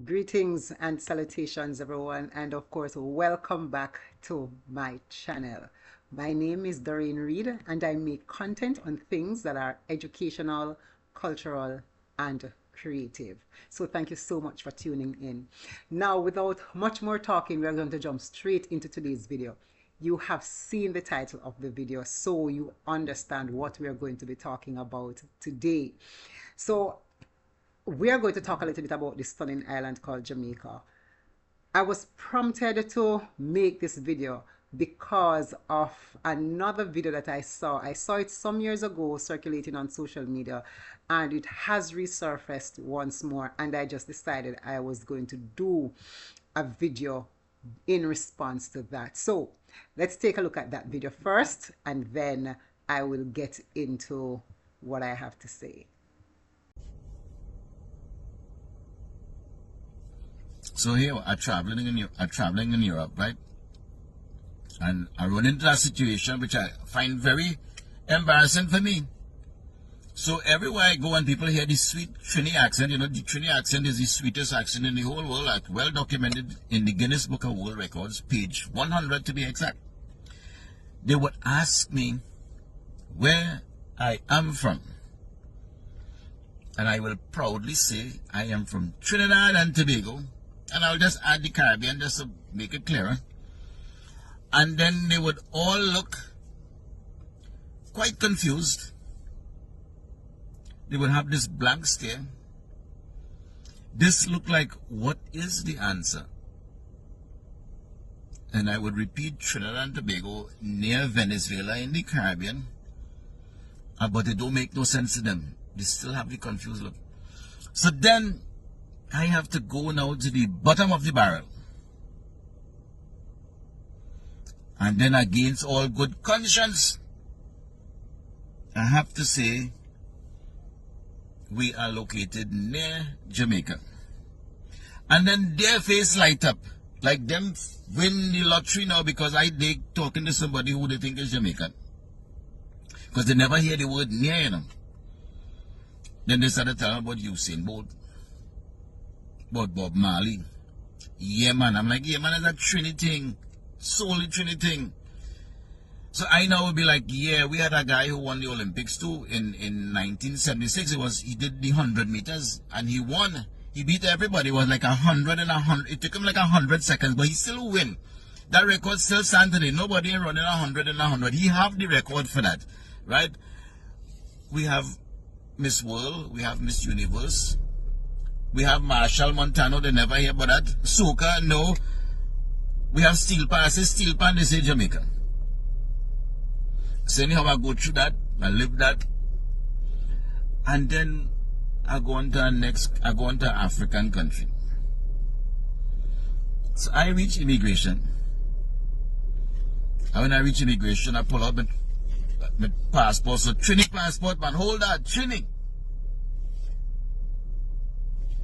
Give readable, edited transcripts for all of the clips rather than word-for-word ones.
Greetings and salutations, everyone, and of course, welcome back to my channel. My name is Doreen Reed, and I make content on things that are educational, cultural, and creative. So, thank you so much for tuning in. Now, without much more talking, we are going to jump straight into today's video. You have seen the title of the video, so you understand what we are going to be talking about today. So, we are going to talk a little bit about this stunning island called Jamaica. I was prompted to make this video because of another video that I saw. I saw it some years ago circulating on social media, and it has resurfaced once more, and I just decided I was going to do a video in response to that. So let's take a look at that video first, and then I will get into what I have to say. So here I'm traveling in Europe, right? And I run into a situation which I find very embarrassing for me. So everywhere I go and people hear this sweet Trini accent, the Trini accent is the sweetest accent in the whole world, like well documented in the Guinness Book of World Records, page 100 to be exact. They would ask me where I am from. And I will proudly say I am from Trinidad and Tobago. And I'll just add the Caribbean just to make it clearer. And then they would all look quite confused. They would have this blank stare. This looked like, what is the answer? And I would repeat Trinidad and Tobago near Venezuela in the Caribbean. But it don't make no sense to them. They still have the confused look. So then I have to go now to the bottom of the barrel. And then against all good conscience, I have to say we are located near Jamaica. And then their face light up. Like them win the lottery now because they talking to somebody who they think is Jamaican. Because they never hear the word near, Then they started telling about Usain Bolt. About Bob Marley. Yeah, man. I'm like, yeah, man, it's a Trini thing. Solely Trini thing. So I now will be like, yeah, we had a guy who won the Olympics too in 1976. He did the 100 meters and he won. He beat everybody. It was like 100 and 100. It took him like 100 seconds, but he still win. That record still stands today. Nobody running 100 and 100. He have the record for that, right? We have Miss World. We have Miss Universe. We have Marshall Montano, they never hear about that. Soca, no. We have Steel Pan, I say Steel Pan, they say Jamaica. So anyhow, I go through that, I live that. And then I go on to an African country. So I reach immigration. And when I reach immigration, I pull out my passport. So Trini passport, man, hold that, Trini.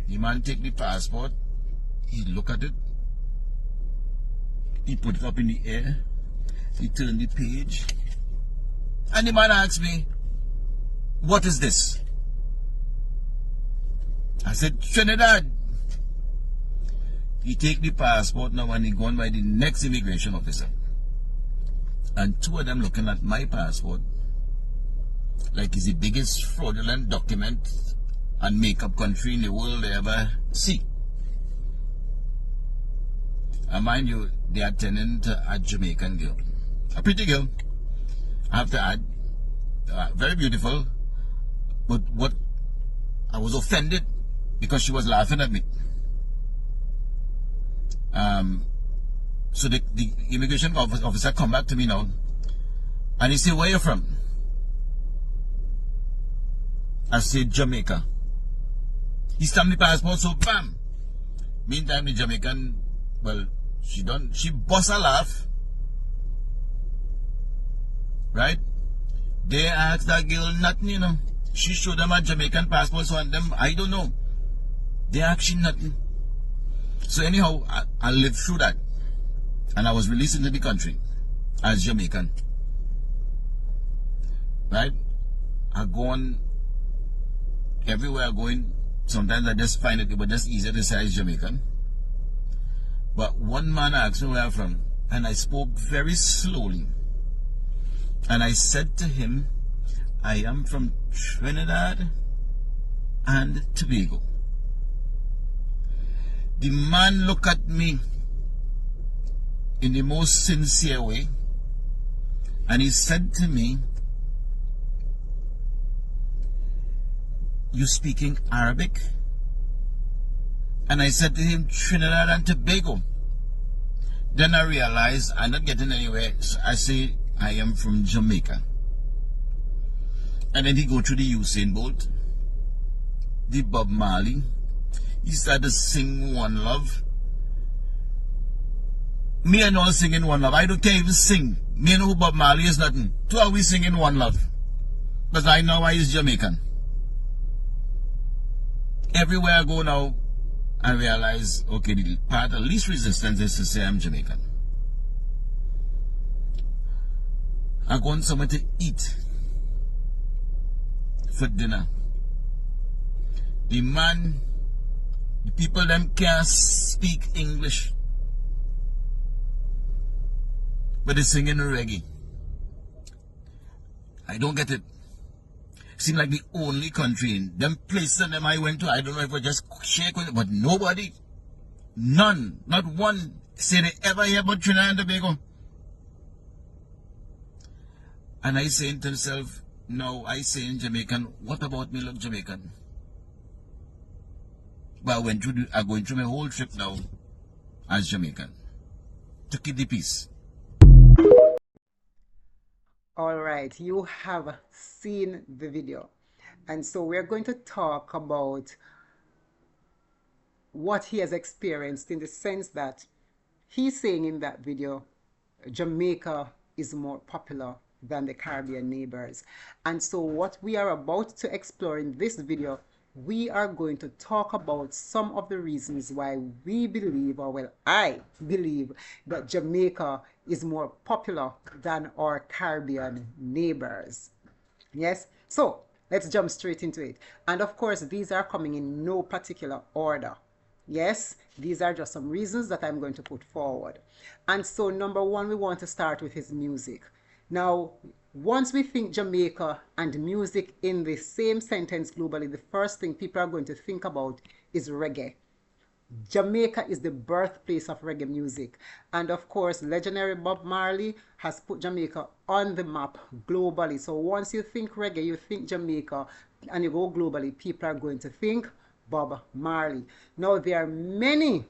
The man take the passport, he look at it, he put it up in the air, he turn the page, and the man asks me, what is this? I said, Trinidad. He take the passport now and he gone by the next immigration officer. And two of them looking at my passport, like it's the biggest fraudulent document and makeup country in the world they ever see. And mind you, they are tending to a Jamaican girl. A pretty girl, I have to add. Very beautiful. But what I was offended because she was laughing at me. So the immigration officer come back to me now. And he said, where you from? I said, Jamaica. He stamped the passport, so bam. Meantime, the Jamaican, well, she bust a laugh. Right? They asked that girl nothing, She showed them a Jamaican passport, so and them, I don't know. They asked nothing. So anyhow, I lived through that. And I was released into the country as Jamaican. Right? I go on everywhere I go in sometimes I just find it was just easier to say I'm Jamaican. But one man asked me where I'm from, and I spoke very slowly. And I said to him, I am from Trinidad and Tobago. The man looked at me in the most sincere way, and he said to me, you speaking Arabic? And I said to him, Trinidad and Tobago. Then I realized I'm not getting anywhere, so I say, I am from Jamaica. And then he go through the Usain Bolt, the Bob Marley. He started to sing One Love. Me and all singing One Love. I don't care even sing. Me and who Bob Marley is nothing. Two are we singing One Love. Because I know I is Jamaican. Everywhere I go now, I realize, okay, the part of least resistance is to say I'm Jamaican. I go on somewhere to eat for dinner. The people them can't speak English, but they singing reggae. I don't get it. Seem like the only country in them places and them I went to, I don't know if I just shake with it, but nobody, none, not one, say they ever hear about Trinidad and Tobago. And I saying to myself, no, I say in Jamaican, what about me look Jamaican? But I'm going through my whole trip now as Jamaican to keep the peace. All right, you have seen the video. And so we're going to talk about what he has experienced, in the sense that he's saying in that video, Jamaica is more popular than the Caribbean neighbors. And so what we are about to explore in this video, we are going to talk about some of the reasons why we believe, or well, I believe, that Jamaica is more popular than our Caribbean neighbors. Yes, so let's jump straight into it. And of course, these are coming in no particular order. Yes, these are just some reasons that I'm going to put forward. And so number one, we want to start with his music. Now, once we think Jamaica and music in the same sentence globally, the first thing people are going to think about is reggae. Jamaica is the birthplace of reggae music. And of course, legendary Bob Marley has put Jamaica on the map globally. So once you think reggae, you think Jamaica, and you go globally, people are going to think Bob Marley. Now, there are many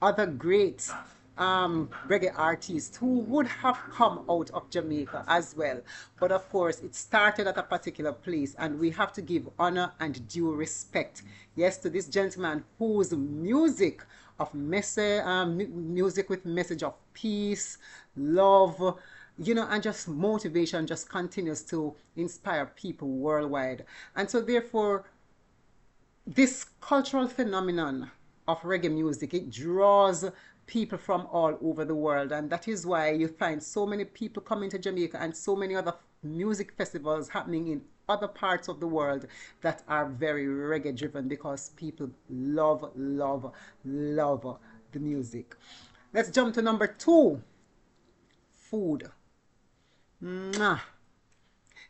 other great reggae artists who would have come out of Jamaica as well. But of course, it started at a particular place, and we have to give honor and due respect, yes, to this gentleman whose music music with message of peace, love, you know, and just motivation just continues to inspire people worldwide. And so therefore, this cultural phenomenon of reggae music, it draws people from all over the world, and that is why you find so many people coming to Jamaica and so many other music festivals happening in other parts of the world that are very reggae driven, because people love the music. Let's jump to number two. Food. Mwah.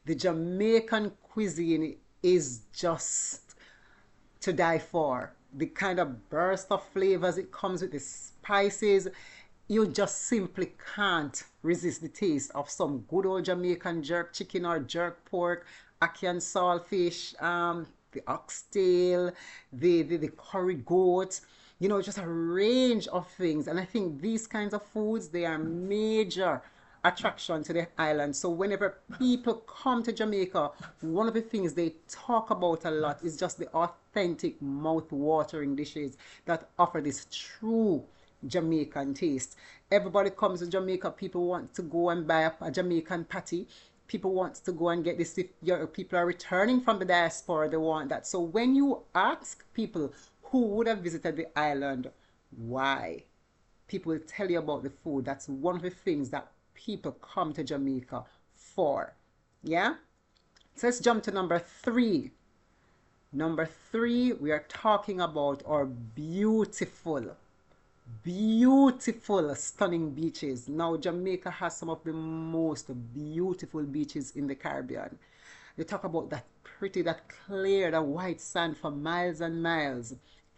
The Jamaican cuisine is just to die for. The kind of burst of flavors it comes with, the spices, you just simply can't resist the taste of some good old Jamaican jerk chicken or jerk pork, ackee and saltfish, the oxtail, the curry goat, you know, just a range of things. And I think these kinds of foods, they are major attraction to the island. So whenever people come to Jamaica, one of the things they talk about a lot is just the authentic mouth-watering dishes that offer this true Jamaican taste. Everybody comes to Jamaica, people want to go and buy a Jamaican patty. People want to go and get this. If your people are returning from the diaspora, they want that. So when you ask people who would have visited the island, why? People will tell you about the food. That's one of the things that people come to Jamaica for. Yeah? So let's jump to number three. Number three, we are talking about our beautiful, beautiful, stunning beaches. Now, Jamaica has some of the most beautiful beaches in the Caribbean. You talk about that pretty, that clear, that white sand for miles and miles,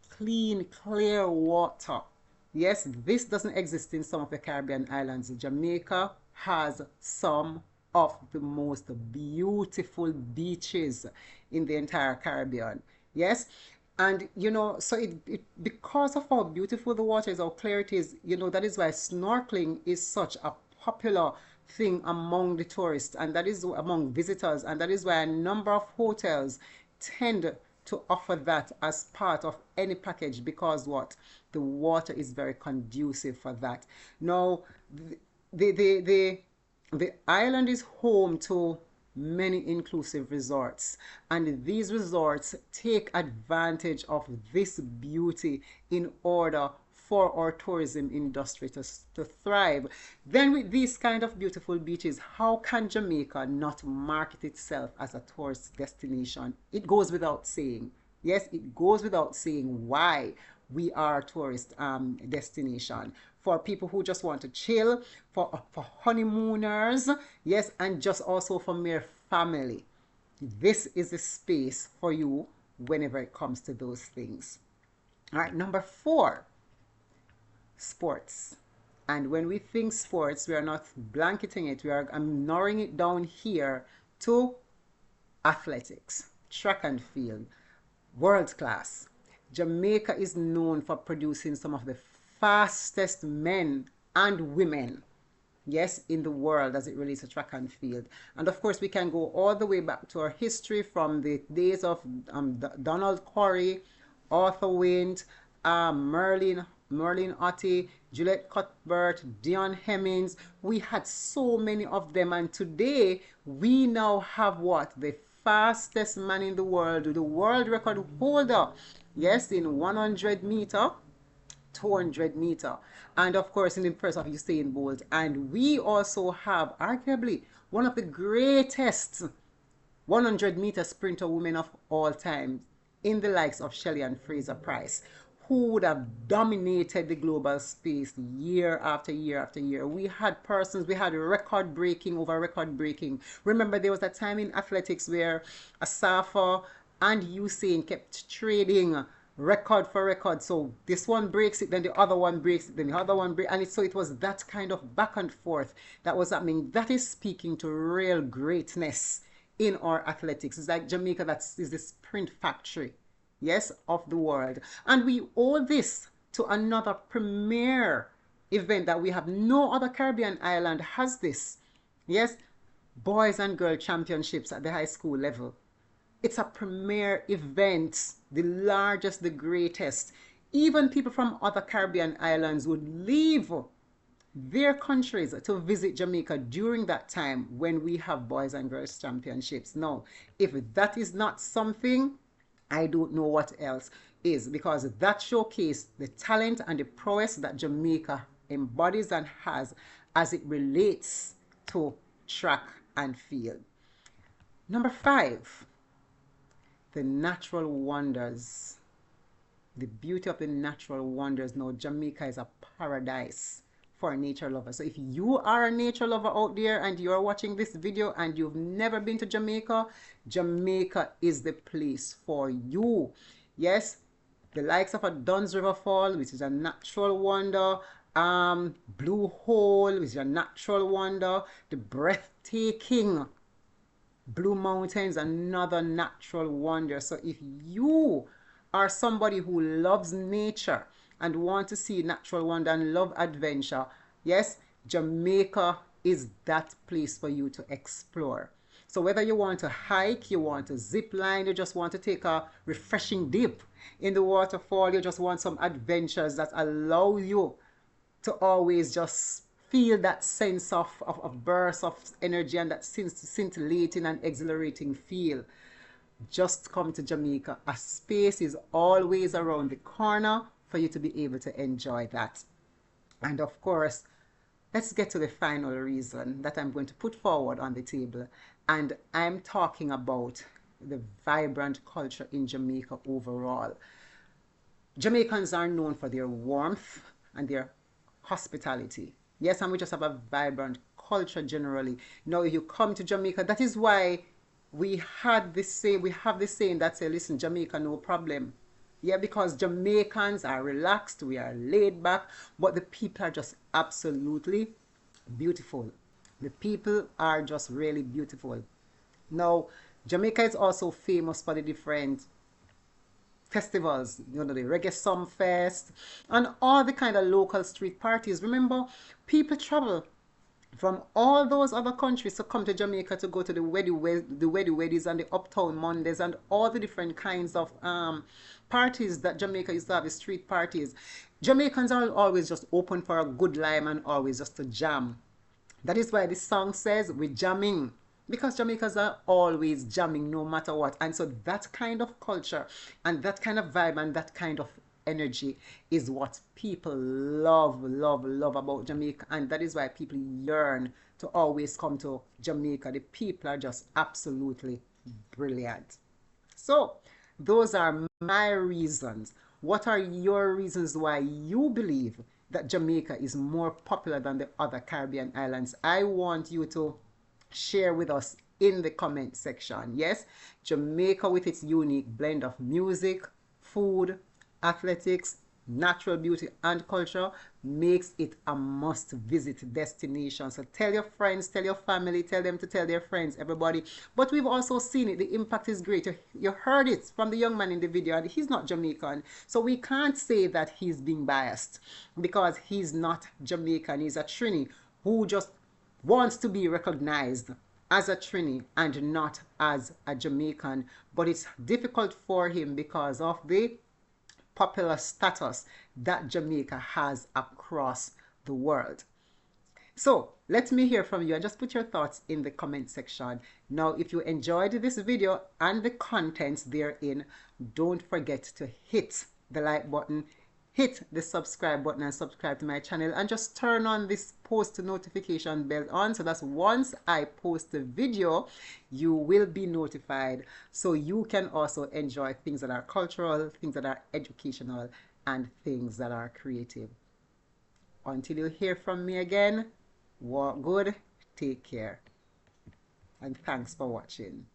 clean, clear water. Yes, this doesn't exist in some of the Caribbean islands. Jamaica has some of the most beautiful beaches in the entire Caribbean. Yes, and so because of how beautiful the water is, how clear it is, that is why snorkeling is such a popular thing among the tourists, and that is among visitors, and that is why a number of hotels tend to offer that as part of any package, because what, the water is very conducive for that. Now, the the the, the island is home to many inclusive resorts, and these resorts take advantage of this beauty in order for our tourism industry to thrive. Then with these kind of beautiful beaches, how can Jamaica not market itself as a tourist destination? It goes without saying. Yes, it goes without saying why we are a tourist destination for people who just want to chill, for honeymooners, yes, and just also for mere family. This is a space for you whenever it comes to those things. All right, number four, sports. And when we think sports, we are not blanketing it. I'm narrowing it down here to athletics, track and field, world class. Jamaica is known for producing some of the fastest men and women, yes, in the world as it relates to track and field. And of course, we can go all the way back to our history from the days of Donald Corey, Arthur Wint, Merlin Ottey, Juliet Cuthbert, Dion Hemmings. We had so many of them, and today we now have what? The fastest man in the world, the world record holder, yes, in 100 meter, 200 meter, and of course in the person of Usain Bolt. And we also have arguably one of the greatest 100-meter sprinter women of all time in the likes of Shelley and Fraser Price, who would have dominated the global space year after year after year. We had record breaking over record breaking. Remember, there was a time in athletics where Asafa and Usain kept trading record for record. So this one breaks it, then the other one breaks it, then the other one breaks, and so it was that kind of back and forth that was happening. That is speaking to real greatness in our athletics. It's like Jamaica, that is the sprint factory, yes, of the world. And we owe this to another premier event that we have. No other Caribbean island has this. Yes, boys and girl championships at the high school level. It's a premier event, the largest, the greatest. Even people from other Caribbean islands would leave their countries to visit Jamaica during that time when we have boys and girls championships. Now, if that is not something, I don't know what else is, because that showcased the talent and the prowess that Jamaica embodies and has as it relates to track and field. Number five, the natural wonders, the beauty of the natural wonders. Now, Jamaica is a paradise for nature lovers. So if you are a nature lover out there and you're watching this video and you've never been to Jamaica, Jamaica is the place for you. Yes, the likes of a Dunn's River Fall, which is a natural wonder, Blue Hole, which is a natural wonder, the breathtaking Blue Mountains, another natural wonder. So if you are somebody who loves nature and want to see natural wonder and love adventure, yes, Jamaica is that place for you to explore. So whether you want to hike, you want to zip line, you just want to take a refreshing dip in the waterfall, you just want some adventures that allow you to always just feel that sense of burst of energy and that scintillating and exhilarating feel, just come to Jamaica. A space is always around the corner for you to be able to enjoy that. And of course, let's get to the final reason that I'm going to put forward on the table. And I'm talking about the vibrant culture in Jamaica overall. Jamaicans are known for their warmth and their hospitality. Yes, and we just have a vibrant culture generally. Now, if you come to Jamaica, that is why we have this saying that say, listen, Jamaica, no problem. Yeah, because Jamaicans are relaxed, we are laid back, but the people are just absolutely beautiful. The people are just really beautiful. Now, Jamaica is also famous for the different festivals, you know, the Reggae Sum Fest, and all the kind of local street parties. Remember, people travel from all those other countries to come to Jamaica to go to the Weddy Weddies and the Uptown Mondays and all the different kinds of parties that Jamaica used to have, the street parties. Jamaicans are always just open for a good lime and always just to jam. That is why this song says we're jamming. Because Jamaicans are always jamming no matter what. And so that kind of culture and that kind of vibe and that kind of energy is what people love, love, love about Jamaica. And that is why people yearn to always come to Jamaica. The people are just absolutely brilliant. So, those are my reasons. What are your reasons why you believe that Jamaica is more popular than the other Caribbean islands? I want you to share with us in the comment section. Yes, Jamaica with its unique blend of music, food, athletics, natural beauty and culture makes it a must visit destination. So tell your friends, tell your family, tell them to tell their friends, everybody. But we've also seen it, the impact is great. You heard it from the young man in the video, and he's not Jamaican, so we can't say that he's being biased because he's not Jamaican. He's a Trini who just wants to be recognized as a Trini and not as a Jamaican. But it's difficult for him because of the popular status that Jamaica has across the world. So let me hear from you and just put your thoughts in the comment section. Now, if you enjoyed this video and the contents therein, don't forget to hit the like button, hit the subscribe button and subscribe to my channel, and just turn on this post notification bell on so that once I post a video, you will be notified so you can also enjoy things that are cultural, things that are educational, and things that are creative. Until you hear from me again, walk good, take care, and thanks for watching.